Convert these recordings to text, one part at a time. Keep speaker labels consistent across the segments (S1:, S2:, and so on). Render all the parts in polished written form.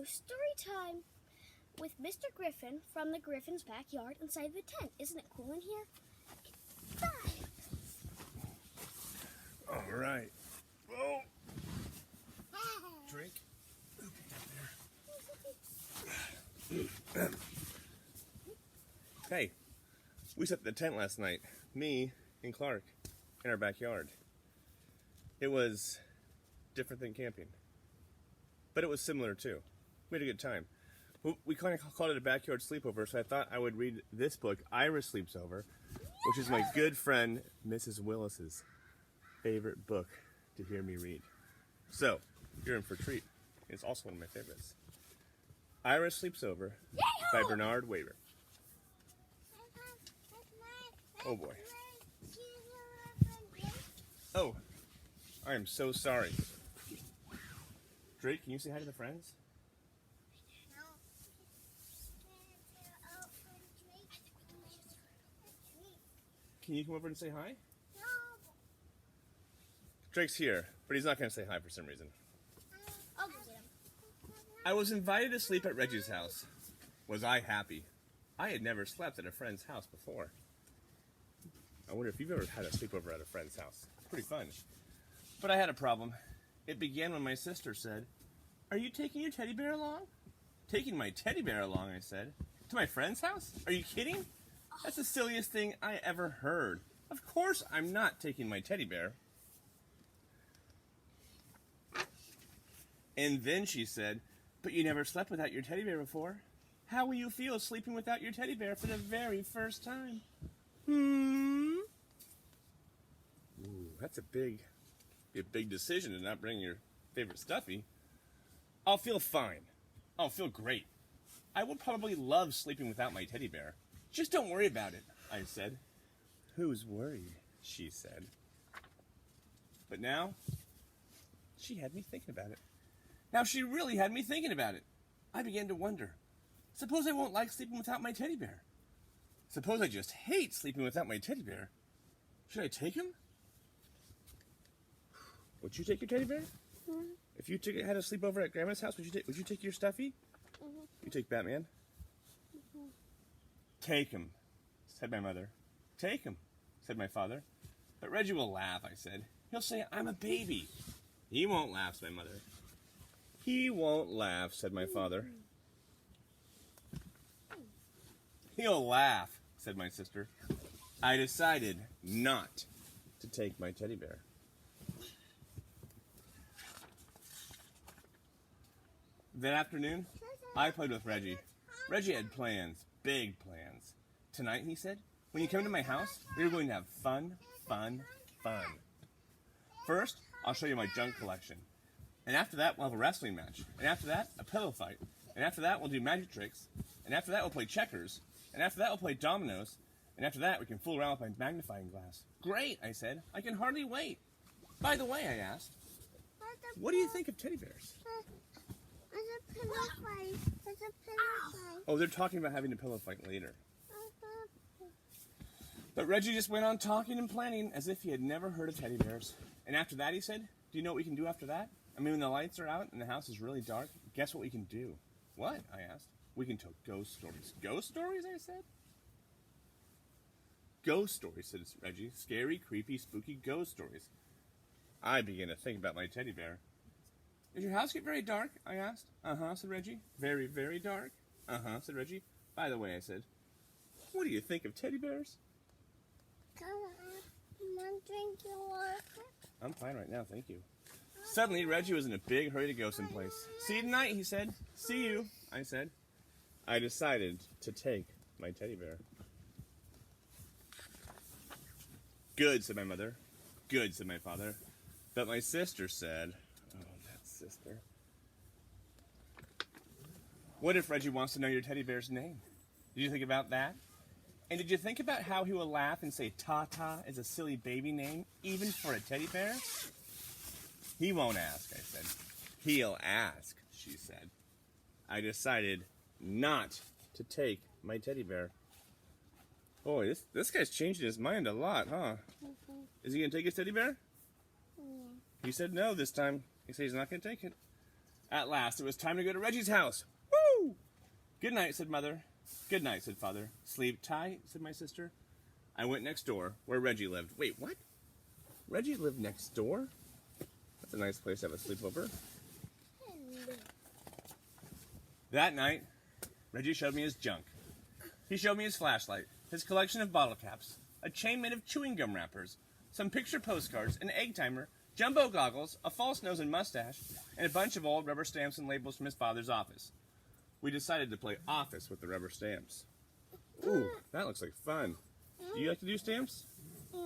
S1: story time with Mr. Griffin from the Griffin's backyard inside the tent. Isn't it cool in here?
S2: All right. Whoa. Drink. Okay, Hey, we set the tent last night, me and Clark, in our backyard. It was different than camping, but it was similar too. We had a good time. We kind of called it a backyard sleepover, so I thought I would read this book, Ira Sleeps Over, which is my good friend Mrs. Willis's favorite book to hear me read. So, you're in for a treat. It's also one of my favorites. Ira Sleeps Over by Bernard Weber. Oh boy. Oh, I am so sorry. Drake, can you say hi to the friends? Can you come over and say hi? Drake's here, but he's not going to say hi for some reason.
S1: I'll go get him.
S2: I was invited to sleep at Reggie's house. Was I happy? I had never slept at a friend's house before. I wonder if you've ever had a sleepover at a friend's house. It's pretty fun. But I had a problem. It began when my sister said, "Are you taking your teddy bear along?" "Taking my teddy bear along," I said. "To my friend's house? Are you kidding? That's the silliest thing I ever heard. Of course I'm not taking my teddy bear." And then she said, "But you never slept without your teddy bear before. How will you feel sleeping without your teddy bear for the very first time?" Ooh, that's a big decision to not bring your favorite stuffy. "I'll feel fine. I'll feel great. I will probably love sleeping without my teddy bear. Just don't worry about it," I said. "Who's worried?" she said. But now, she had me thinking about it. Now she really had me thinking about it. I began to wonder, suppose I won't like sleeping without my teddy bear? Suppose I just hate sleeping without my teddy bear? Should I take him? Would you take your teddy bear?
S1: Mm-hmm.
S2: If you had a sleepover at Grandma's house, would you take your stuffy?
S1: Mm-hmm.
S2: You take Batman?
S1: Mm-hmm.
S2: "Take him," said my mother. "Take him," said my father. "But Reggie will laugh," I said. "He'll say I'm a baby." "He won't laugh," said my mother. "He won't laugh," said my father. "He'll laugh," said my sister. I decided not to take my teddy bear. That afternoon, I played with Reggie. Reggie had plans, big plans. "Tonight," he said, "when you come to my house, we are going to have fun, fun, fun. First, I'll show you my junk collection. And after that, we'll have a wrestling match. And after that, a pillow fight. And after that, we'll do magic tricks. And after that, we'll play checkers. And after that, we'll play dominoes. And after that, we can fool around with my magnifying glass." "Great," I said. "I can hardly wait." By the way, I asked, what do you think of teddy bears? Oh, they're talking about having a pillow fight later. But Reggie just went on talking and planning as if he had never heard of teddy bears. And after that, he said, "Do you know what we can do after that? I mean, when the lights are out and the house is really dark, guess what we can do?" "What?" I asked. "We can tell ghost stories." "Ghost stories?" I said. "Ghost stories," said Reggie. "Scary, creepy, spooky ghost stories." I began to think about my teddy bear. "Does your house get very dark?" I asked. "Uh-huh," said Reggie. "Very, very dark?" "Uh-huh," said Reggie. "By the way," I said, what do you think of teddy bears?" "I'm fine right now, thank you." Suddenly, Reggie was in a big hurry to go someplace. "See you tonight," he said. "See you," I said. I decided to take my teddy bear. "Good," said my mother. "Good," said my father. But my sister said, oh, that sister. "What if Reggie wants to know your teddy bear's name? Did you think about that? And did you think about how he will laugh and say Tata is a silly baby name, even for a teddy bear?" "He won't ask," I said. "He'll ask," she said. I decided not to take my teddy bear. Boy, this guy's changing his mind a lot, huh?
S1: Mm-hmm.
S2: Is he going to take his teddy bear?
S1: Yeah.
S2: He said no this time. He said he's not going to take it. At last, it was time to go to Reggie's house. Woo! Good night, said Mother. Good night, said Father. Sleep tight, said my sister. I went next door, where Reggie lived. Wait, what? Reggie lived next door? That's a nice place to have a sleepover. That night, Reggie showed me his junk. He showed me his flashlight, his collection of bottle caps, a chain made of chewing gum wrappers, some picture postcards, an egg timer, jumbo goggles, a false nose and mustache, and a bunch of old rubber stamps and labels from his father's office. We decided to play office with the rubber stamps. Ooh, that looks like fun. Do you like to do stamps?
S1: Yeah.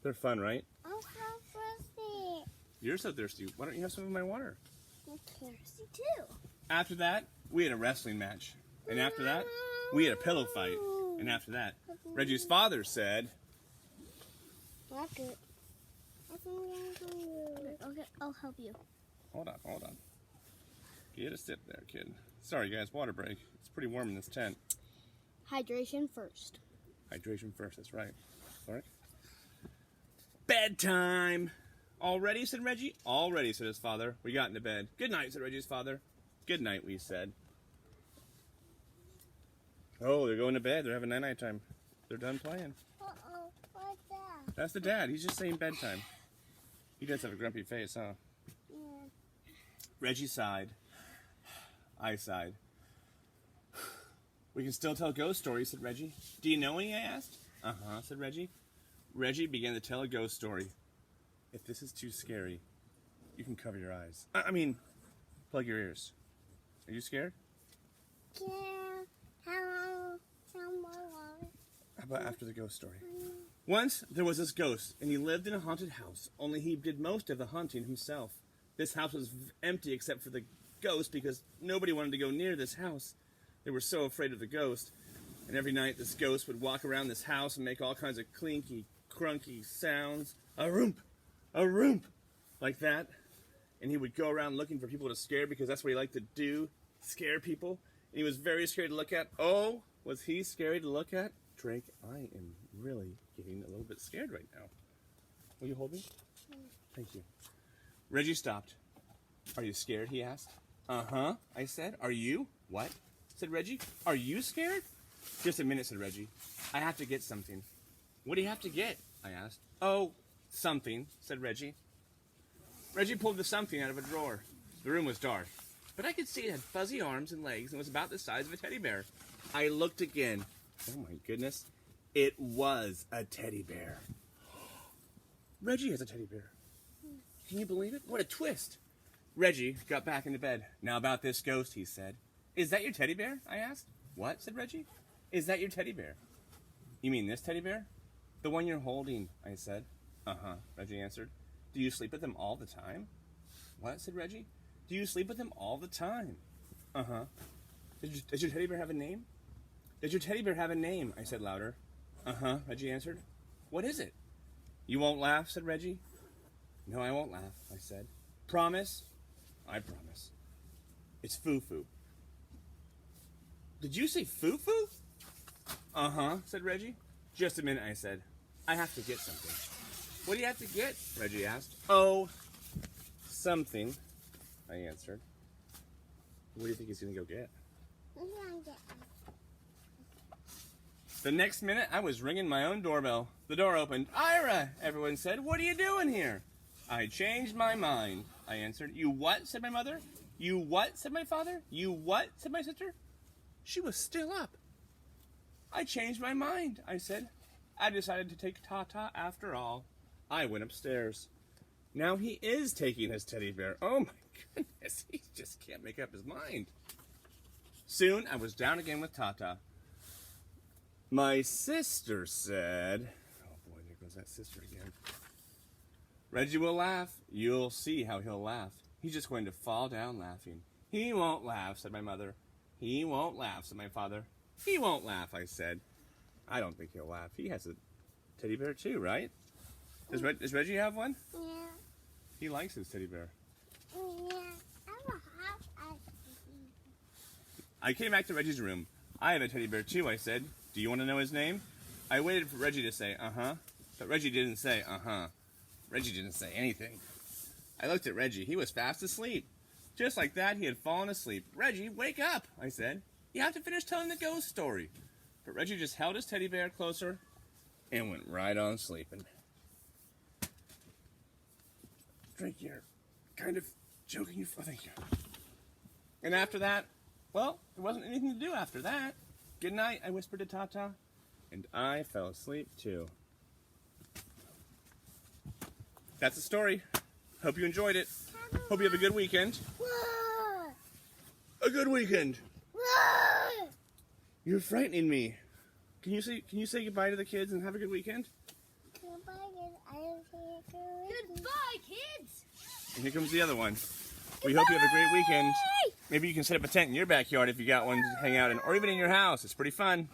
S2: They're fun, right?
S1: I'm thirsty.
S2: You're so thirsty. Why don't you have some of my water?
S1: I'm thirsty too.
S2: After that, we had a wrestling match. And after that, we had a pillow fight. And after that, Reggie's father said,
S1: That's good. Okay, I'll help you.
S2: Hold on. Get a sip there, kid. Sorry, guys, water break. It's pretty warm in this tent.
S1: Hydration first.
S2: Hydration first, that's right. Sorry. Bedtime! All ready, said Reggie. All ready, said his father. We got into bed. Good night, said Reggie's father. Good night, we said. Oh, they're going to bed. They're having night time. They're done playing.
S1: Uh-oh, what's that?
S2: That's the dad. He's just saying bedtime. He does have a grumpy face, huh?
S1: Yeah.
S2: Reggie sighed. I sighed. We can still tell ghost stories, said Reggie. Do you know any, I asked. Uh-huh, said Reggie. Reggie began to tell a ghost story. If this is too scary, you can cover your eyes. I mean, plug your ears. Are you scared?
S1: Yeah. How
S2: How about after the ghost story? Once, there was this ghost, and he lived in a haunted house, only he did most of the haunting himself. This house was empty except for the ghost because nobody wanted to go near this house. They were so afraid of the ghost. And every night this ghost would walk around this house and make all kinds of clinky, crunky sounds. A roomp, like that. And he would go around looking for people to scare because that's what he liked to do, scare people. And he was very scary to look at. Oh, was he scary to look at? Drake, I am really getting a little bit scared right now. Will you hold me? Thank you. Reggie stopped. Are you scared, he asked. Uh-huh, I said. Are you? What? Said Reggie. Are you scared? Just a minute, said Reggie. I have to get something. What do you have to get? I asked. Oh, something, said Reggie. Reggie pulled the something out of a drawer. The room was dark, but I could see it had fuzzy arms and legs and was about the size of a teddy bear. I looked again. Oh my goodness. It was a teddy bear. Reggie has a teddy bear. Can you believe it? What a twist. Reggie got back into bed. Now about this ghost, he said. Is that your teddy bear? I asked. What? Said Reggie. Is that your teddy bear? You mean this teddy bear? The one you're holding, I said. Uh-huh, Reggie answered. Do you sleep with them all the time? What? Said Reggie. Do you sleep with them all the time? Uh-huh. Does your teddy bear have a name? Does your teddy bear have a name? I said louder. Uh-huh, Reggie answered. What is it? You won't laugh, said Reggie. No, I won't laugh, I said. Promise? I promise. It's Foo-Foo. Did you say Foo-Foo? Uh-huh, said Reggie. Just a minute, I said. I have to get something. What do you have to get? Reggie asked. Oh, something, I answered. What do you think he's going to go get? The next minute, I was ringing my own doorbell. The door opened. Ira, everyone said. What are you doing here? I changed my mind, I answered. You what? Said my mother. You what? Said my father. You what? Said my sister. She was still up. I changed my mind, I said. I decided to take Tata after all. I went upstairs. Now he is taking his teddy bear. Oh my goodness, he just can't make up his mind. Soon I was down again with Tata. My sister said, oh boy, there goes that sister again. Reggie will laugh. You'll see how he'll laugh. He's just going to fall down laughing. He won't laugh, said my mother. He won't laugh, said my father. He won't laugh, I said. I don't think he'll laugh. He has a teddy bear too, right? Does Reggie have one?
S1: Yeah.
S2: He likes his teddy bear.
S1: Yeah.
S2: I came back to Reggie's room. I have a teddy bear too, I said. Do you want to know his name? I waited for Reggie to say, uh-huh. But Reggie didn't say, uh-huh. Reggie didn't say anything. I looked at Reggie. He was fast asleep. Just like that, he had fallen asleep. Reggie, wake up, I said. You have to finish telling the ghost story. But Reggie just held his teddy bear closer and went right on sleeping. Drink your kind of joking. Oh, thank you. And after that, well, there wasn't anything to do after that. Good night, I whispered to Tata. And I fell asleep too. That's the story. Hope you enjoyed it. Hope you have a good weekend. A good weekend. You're frightening me. Can you say goodbye to the kids and have a good weekend?
S1: Goodbye, kids.
S2: And here comes the other one. We hope you have a great weekend. Maybe you can set up a tent in your backyard if you got one to hang out in, or even in your house. It's pretty fun.